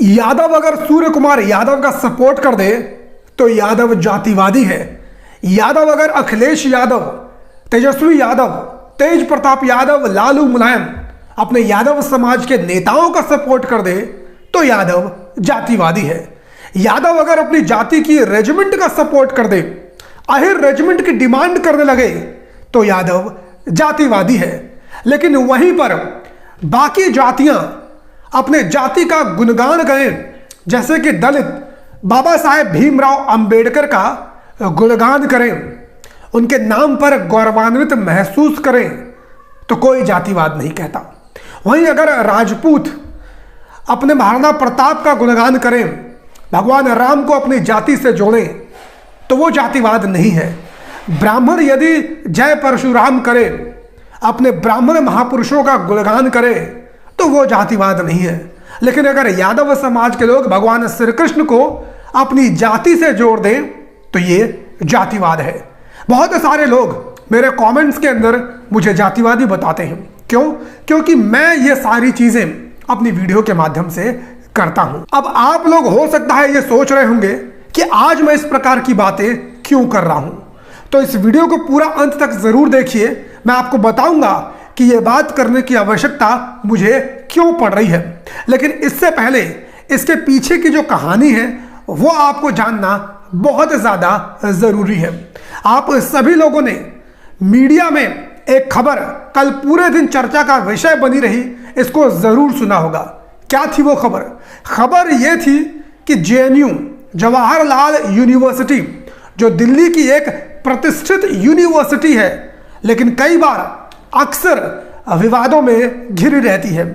यादव अगर सूर्य कुमार यादव का सपोर्ट कर दे तो यादव जातिवादी है। यादव अगर अखिलेश यादव, तेजस्वी यादव, तेज प्रताप यादव, लालू मुलायम अपने यादव समाज के नेताओं का सपोर्ट कर दे तो यादव जातिवादी है। यादव अगर अपनी जाति की रेजिमेंट का सपोर्ट कर दे, आहिर रेजिमेंट की डिमांड करने लगे तो यादव जातिवादी है। लेकिन वहीं पर बाकी जातियां अपने जाति का गुणगान करें, जैसे कि दलित बाबा साहेब भीमराव अंबेडकर का गुणगान करें, उनके नाम पर गौरवान्वित महसूस करें, तो कोई जातिवाद नहीं कहता। वहीं अगर राजपूत अपने महाराणा प्रताप का गुणगान करें, भगवान राम को अपनी जाति से जोड़ें, तो वो जातिवाद नहीं है। ब्राह्मण यदि जय परशुराम करे, अपने ब्राह्मण महापुरुषों का गुणगान करे, तो वो जातिवाद नहीं है। लेकिन अगर यादव समाज के लोग भगवान श्री कृष्ण को अपनी जाति से जोड़ दें तो ये जातिवाद है। बहुत सारे लोग मेरे कमेंट्स के अंदर मुझे जातिवादी बताते हैं। क्यों? क्योंकि मैं ये सारी चीजें अपनी वीडियो के माध्यम से करता हूं। अब आप लोग हो सकता है ये सोच रहे होंगे कि आज मैं इस प्रकार की बातें क्यों कर रहा हूं, तो इस वीडियो को पूरा अंत तक जरूर देखिए। मैं आपको बताऊंगा कि यह बात करने की आवश्यकता मुझे क्यों पड़ रही है। लेकिन इससे पहले इसके पीछे की जो कहानी है वो आपको जानना बहुत ज्यादा जरूरी है। आप सभी लोगों ने मीडिया में एक खबर कल पूरे दिन चर्चा का विषय बनी रही, इसको जरूर सुना होगा। क्या थी वो खबर? खबर ये थी कि जेएनयू जवाहरलाल यूनिवर्सिटी, जो दिल्ली की एक प्रतिष्ठित यूनिवर्सिटी है, लेकिन कई बार अक्सर विवादों में घिरी रहती है।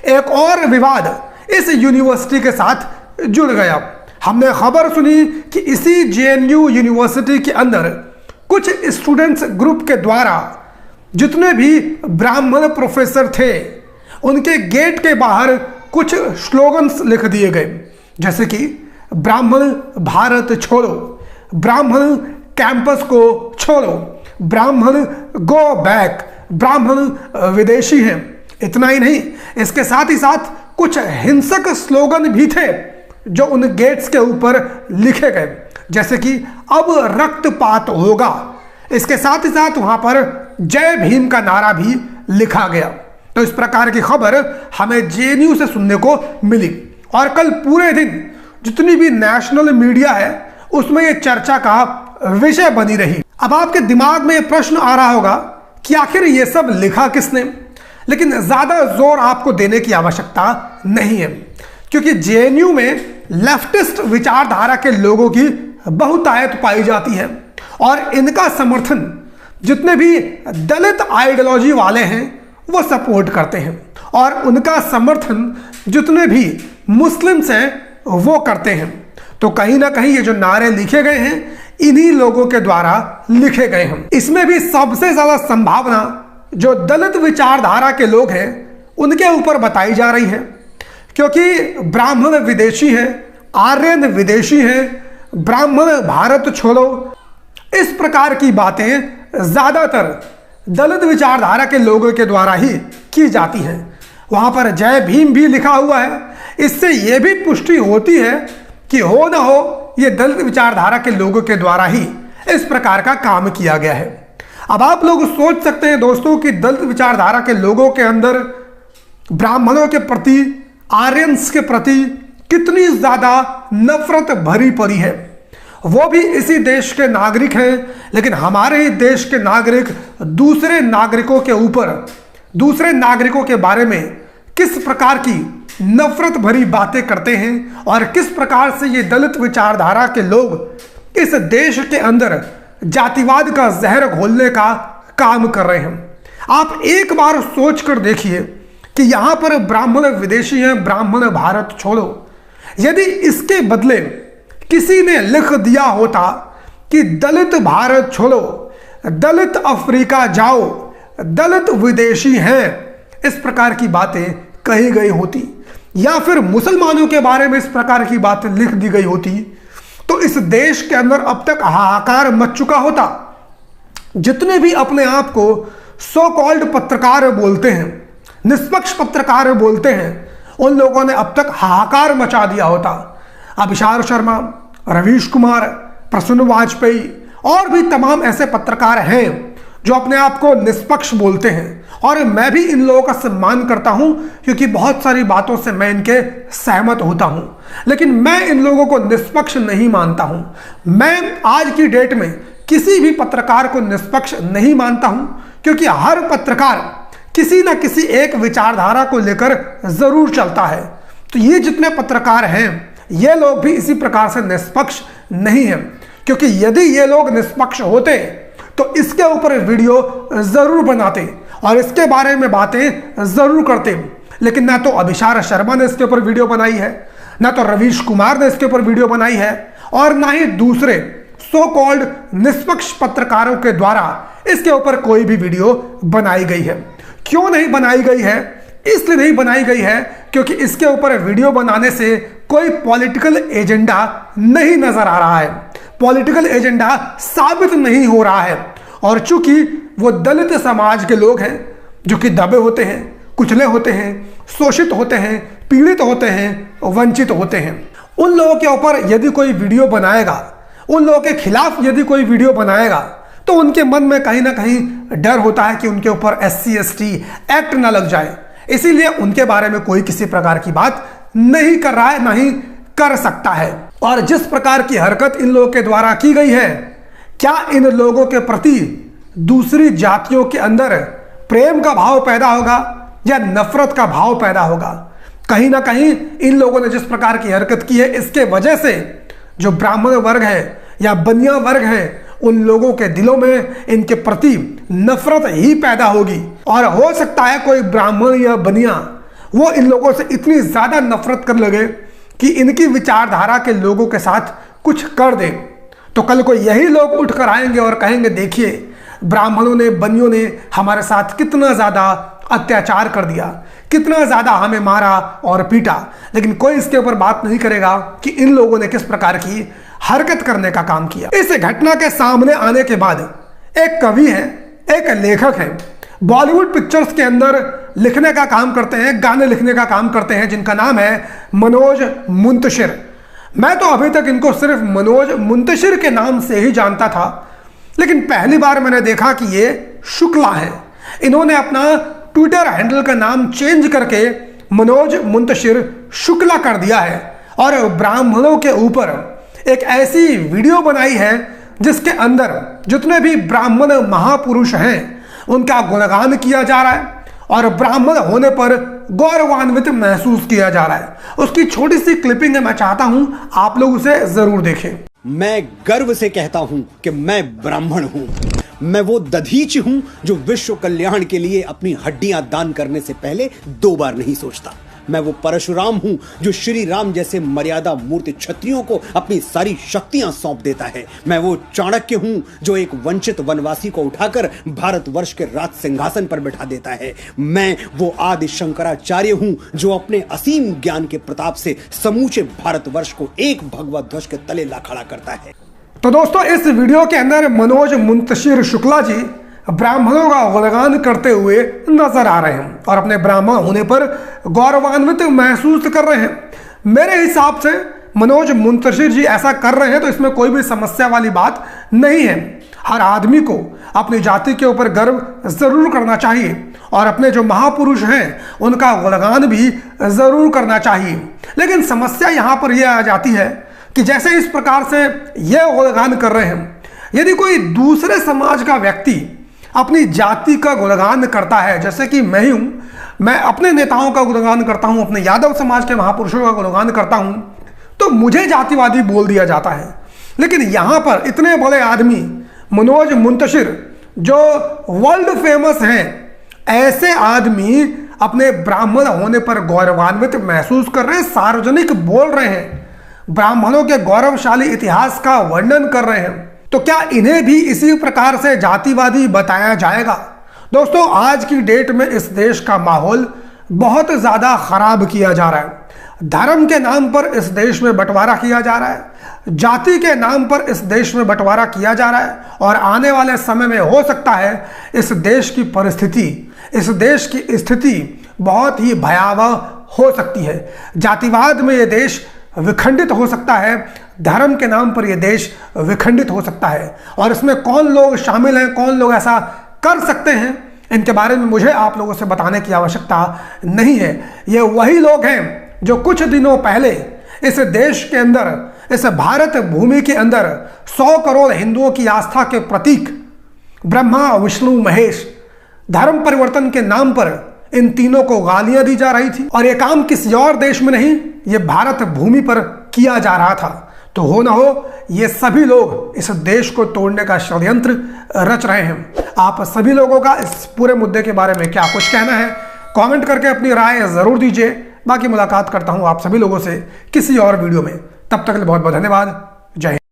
एक और विवाद इस यूनिवर्सिटी के साथ जुड़ गया। हमने खबर सुनी कि इसी जेएनयू यूनिवर्सिटी के अंदर कुछ स्टूडेंट्स ग्रुप के द्वारा जितने भी ब्राह्मण प्रोफेसर थे, उनके गेट के बाहर कुछ स्लोगन्स लिख दिए गए, जैसे कि ब्राह्मण भारत छोड़ो, ब्राह्मण कैंपस को छोड़ो, ब्राह्मण गो बैक, ब्राह्मण विदेशी हैं। इतना ही नहीं, इसके साथ ही साथ कुछ हिंसक स्लोगन भी थे जो उन गेट्स के ऊपर लिखे गए, जैसे कि अब रक्तपात होगा। इसके साथ ही साथ वहां पर जय भीम का नारा भी लिखा गया। तो इस प्रकार की खबर हमें जेएनयू से सुनने को मिली और कल पूरे दिन जितनी भी नेशनल मीडिया है उसमें यह चर्चा का विषय बनी रही। अब आपके दिमाग में यह प्रश्न आ रहा होगा कि आखिर ये सब लिखा किसने? लेकिन ज्यादा जोर आपको देने की आवश्यकता नहीं है, क्योंकि जेएनयू में लेफ्टिस्ट विचारधारा के लोगों की बहुतायत पाई जाती है और इनका समर्थन जितने भी दलित आइडियोलॉजी वाले हैं वो सपोर्ट करते हैं और उनका समर्थन जितने भी मुस्लिम्स हैं वो करते हैं। तो कहीं ना कहीं ये जो नारे लिखे गए हैं इन्हीं लोगों के द्वारा लिखे गए हैं। इसमें भी सबसे ज्यादा संभावना जो दलित विचारधारा के लोग हैं उनके ऊपर बताई जा रही है, क्योंकि ब्राह्मण विदेशी हैं, आर्यन विदेशी हैं, ब्राह्मण भारत छोड़ो, इस प्रकार की बातें ज्यादातर दलित विचारधारा के लोगों के द्वारा ही की जाती हैं। वहां पर जय भीम भी लिखा हुआ है। इससे यह भी पुष्टि होती है कि हो ना हो ये दलित विचारधारा के लोगों के द्वारा ही इस प्रकार का काम किया गया है। अब आप लोग सोच सकते हैं दोस्तों कि दलित विचारधारा के लोगों के अंदर ब्राह्मणों के प्रति, आर्यंस के प्रति कितनी ज्यादा नफरत भरी पड़ी है। वो भी इसी देश के नागरिक हैं, लेकिन हमारे ही देश के नागरिक दूसरे नागरिकों के ऊपर, दूसरे नागरिकों के बारे में किस प्रकार की नफरत भरी बातें करते हैं और किस प्रकार से ये दलित विचारधारा के लोग इस देश के अंदर जातिवाद का जहर घोलने का काम कर रहे हैं। आप एक बार सोच कर देखिए कि यहां पर ब्राह्मण विदेशी हैं, ब्राह्मण भारत छोड़ो। यदि इसके बदले किसी ने लिख दिया होता कि दलित भारत छोड़ो, दलित अफ्रीका जाओ, दलित विदेशी हैं, इस प्रकार की बातें कही गई होती, या फिर मुसलमानों के बारे में इस प्रकार की बातें लिख दी गई होती, तो इस देश के अंदर अब तक हाहाकार मच चुका होता। जितने भी अपने आप को सो कॉल्ड पत्रकार बोलते हैं, निष्पक्ष पत्रकार बोलते हैं, उन लोगों ने अब तक हाहाकार मचा दिया होता। अभिषार शर्मा, रवीश कुमार, प्रसून वाजपेयी और भी तमाम ऐसे पत्रकार हैं जो अपने आप को निष्पक्ष बोलते हैं, और मैं भी इन लोगों का सम्मान करता हूं क्योंकि बहुत सारी बातों से मैं इनके सहमत होता हूं, लेकिन मैं इन लोगों को निष्पक्ष नहीं मानता हूं। मैं आज की डेट में किसी भी पत्रकार को निष्पक्ष नहीं मानता हूं, क्योंकि हर पत्रकार किसी न किसी एक विचारधारा को लेकर जरूर चलता है। तो ये जितने पत्रकार हैं ये लोग भी इसी प्रकार से निष्पक्ष नहीं है, क्योंकि यदि ये लोग निष्पक्ष होते तो इसके ऊपर वीडियो जरूर बनाते और इसके बारे में बातें जरूर करते। लेकिन ना तो अभिषार शर्मा ने इसके ऊपर वीडियो बनाई है, ना तो रवीश कुमार ने इसके ऊपर वीडियो बनाई है, और ना ही दूसरे सो कॉल्ड निष्पक्ष पत्रकारों के द्वारा इसके ऊपर कोई भी वीडियो बनाई गई है। क्यों नहीं बनाई गई है? इसलिए नहीं बनाई गई है क्योंकि इसके ऊपर वीडियो बनाने से कोई पॉलिटिकल एजेंडा नहीं नजर आ रहा है, पॉलिटिकल एजेंडा साबित नहीं हो रहा है। और चूंकि वो दलित समाज के लोग हैं जो कि दबे होते हैं, कुचले होते हैं, शोषित होते हैं, पीड़ित होते हैं, वंचित होते हैं, उन लोगों के ऊपर यदि कोई वीडियो बनाएगा, उन लोगों के खिलाफ यदि कोई वीडियो बनाएगा, तो उनके मन में कहीं ना कहीं डर होता है कि उनके ऊपर SC/ST एक्ट ना लग जाए। इसीलिए उनके बारे में कोई किसी प्रकार की बात नहीं कर रहा है, नहीं कर सकता है। और जिस प्रकार की हरकत इन लोगों के द्वारा की गई है, क्या इन लोगों के प्रति दूसरी जातियों के अंदर प्रेम का भाव पैदा होगा या नफरत का भाव पैदा होगा? कहीं ना कहीं इन लोगों ने जिस प्रकार की हरकत की है, इसके वजह से जो ब्राह्मण वर्ग है या बनिया वर्ग है, उन लोगों के दिलों में इनके प्रति नफरत ही पैदा होगी। और हो सकता है कोई ब्राह्मण या बनिया वो इन लोगों से इतनी ज्यादा नफरत कर लगे कि इनकी विचारधारा के लोगों के साथ कुछ कर दे, तो कल को यही लोग उठकर आएंगे और कहेंगे देखिए ब्राह्मणों ने, बनियों ने हमारे साथ कितना ज्यादा अत्याचार कर दिया, कितना ज्यादा हमें मारा और पीटा। लेकिन कोई इसके ऊपर बात नहीं करेगा कि इन लोगों ने किस प्रकार की हरकत करने का काम किया। इस घटना के सामने आने के बाद एक कवि है, एक लेखक है, बॉलीवुड पिक्चर्स के अंदर लिखने का काम करते हैं, गाने लिखने का काम करते हैं, जिनका नाम है मनोज मुंतशिर। मैं तो अभी तक इनको सिर्फ मनोज मुंतशिर के नाम से ही जानता था, लेकिन पहली बार मैंने देखा कि ये शुक्ला है। इन्होंने अपना ट्विटर हैंडल का नाम चेंज करके मनोज मुंतशिर शुक्ला कर दिया है और ब्राह्मणों के ऊपर एक ऐसी वीडियो बनाई है जिसके अंदर जितने भी ब्राह्मण महापुरुष हैं उनका गुणगान किया जा रहा है और ब्राह्मण होने पर गौरवान्वित महसूस किया जा रहा है। उसकी छोटी सी क्लिपिंग है, मैं चाहता हूं आप लोग उसे जरूर देखें। मैं गर्व से कहता हूं कि मैं ब्राह्मण हूं। मैं वो दधीच हूं जो विश्व कल्याण के लिए अपनी हड्डियां दान करने से पहले 2 बार नहीं सोचता। मैं वो परशुराम हूं जो श्री राम जैसे मर्यादा मूर्ति क्षत्रियों को अपनी सारी शक्तियां सौंप देता है। मैं वो चाणक्य हूं जो एक वंचित वनवासी को उठाकर भारतवर्ष के राज सिंहासन पर बैठा देता है। मैं वो आदि शंकराचार्य हूं जो अपने असीम ज्ञान के प्रताप से समूचे भारतवर्ष को एक भगवा ध्वज के तले ला खड़ा करता है। तो दोस्तों, इस वीडियो के अंदर मनोज मुंतशिर शुक्ला जी ब्राह्मणों का गुणगान करते हुए नजर आ रहे हैं और अपने ब्राह्मण होने पर गौरवान्वित महसूस कर रहे हैं। मेरे हिसाब से मनोज मुंतशिर जी ऐसा कर रहे हैं तो इसमें कोई भी समस्या वाली बात नहीं है। हर आदमी को अपनी जाति के ऊपर गर्व जरूर करना चाहिए और अपने जो महापुरुष हैं उनका गुणगान भी जरूर करना चाहिए। लेकिन समस्या यहाँ पर यह आ जाती है कि जैसे इस प्रकार से यह गुणगान कर रहे हैं, यदि कोई दूसरे समाज का व्यक्ति अपनी जाति का गुणगान करता है, जैसे कि मैं ही हूं, मैं अपने नेताओं का गुणगान करता हूं, अपने यादव समाज के महापुरुषों का गुणगान करता हूं, तो मुझे जातिवादी बोल दिया जाता है। लेकिन यहां पर इतने बड़े आदमी मनोज मुंतशिर जो वर्ल्ड फेमस हैं, ऐसे आदमी अपने ब्राह्मण होने पर गौरवान्वित महसूस कर रहे हैं, सार्वजनिक बोल रहे हैं, ब्राह्मणों के गौरवशाली इतिहास का वर्णन कर रहे हैं, तो क्या इन्हें भी इसी प्रकार से जातिवादी बताया जाएगा? दोस्तों, आज की डेट में इस देश का माहौल बहुत ज्यादा खराब किया जा रहा है। धर्म के नाम पर इस देश में बंटवारा किया जा रहा है, जाति के नाम पर इस देश में बंटवारा किया जा रहा है और आने वाले समय में हो सकता है इस देश की परिस्थिति, इस देश की स्थिति बहुत ही भयावह हो सकती है। जातिवाद में यह देश विखंडित हो सकता है, धर्म के नाम पर यह देश विखंडित हो सकता है। और इसमें कौन लोग शामिल हैं, कौन लोग ऐसा कर सकते हैं, इनके बारे में मुझे आप लोगों से बताने की आवश्यकता नहीं है। ये वही लोग हैं जो कुछ दिनों पहले इस देश के अंदर, इस भारत भूमि के अंदर 100 करोड़ हिंदुओं की आस्था के प्रतीक ब्रह्मा विष्णु महेश धर्म परिवर्तन के नाम पर इन तीनों को गालियां दी जा रही थी। और यह काम किसी और देश में नहीं, यह भारत भूमि पर किया जा रहा था। तो हो ना हो, ये सभी लोग इस देश को तोड़ने का षड्यंत्र रच रहे हैं। आप सभी लोगों का इस पूरे मुद्दे के बारे में क्या कुछ कहना है, कमेंट करके अपनी राय जरूर दीजिए। बाकी मुलाकात करता हूं आप सभी लोगों से किसी और वीडियो में। तब तक के लिए बहुत बहुत धन्यवाद। जय हिंद।